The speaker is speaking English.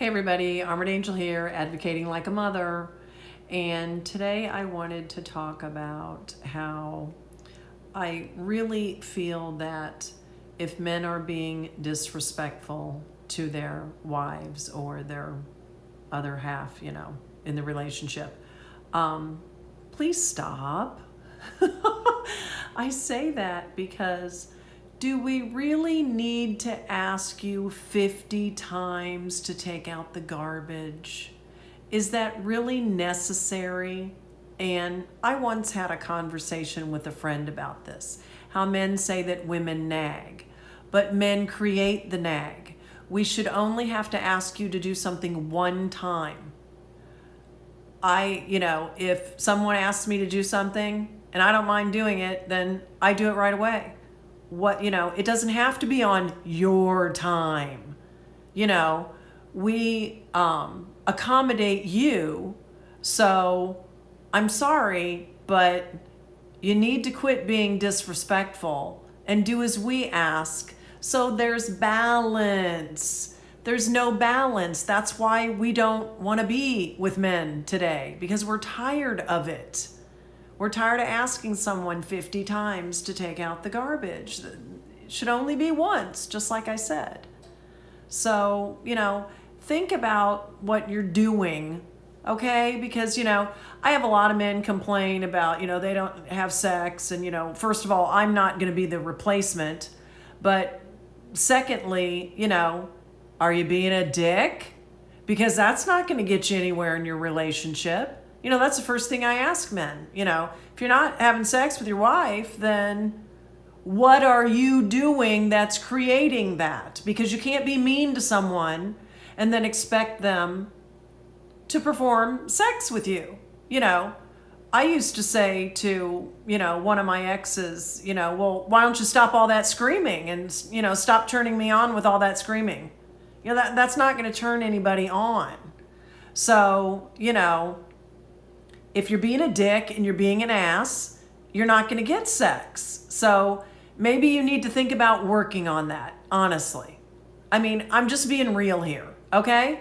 Hey everybody, Armored Angel here, advocating like a mother. And today I wanted to talk about how I really feel that if men are being disrespectful to their wives or their other half, in the relationship, please stop. I say that because do we really need to ask you 50 times to take out the garbage? Is that really necessary? And I once had a conversation with a friend about this, how men say that women nag, but men create the nag. We should only have to ask you to do something one time. If someone asks me to do something and I don't mind doing it, then I do it right away. It doesn't have to be on your time. We accommodate you. So I'm sorry, but you need to quit being disrespectful and do as we ask. So there's balance. There's no balance. That's why we don't want to be with men today, because we're tired of it. We're tired of asking someone 50 times to take out the garbage. It should only be once, just like I said. So, think about what you're doing, okay? Because, I have a lot of men complain about, they don't have sex. And, first of all, I'm not going to be the replacement. But secondly, are you being a dick? Because that's not going to get you anywhere in your relationship. That's the first thing I ask men. If you're not having sex with your wife, then what are you doing that's creating that? Because you can't be mean to someone and then expect them to perform sex with you. I used to say to, one of my exes, well, why don't you stop all that screaming and, stop turning me on with all that screaming? That's not going to turn anybody on. So, if you're being a dick and you're being an ass, you're not going to get sex. So maybe you need to think about working on that, honestly. I'm just being real here, okay?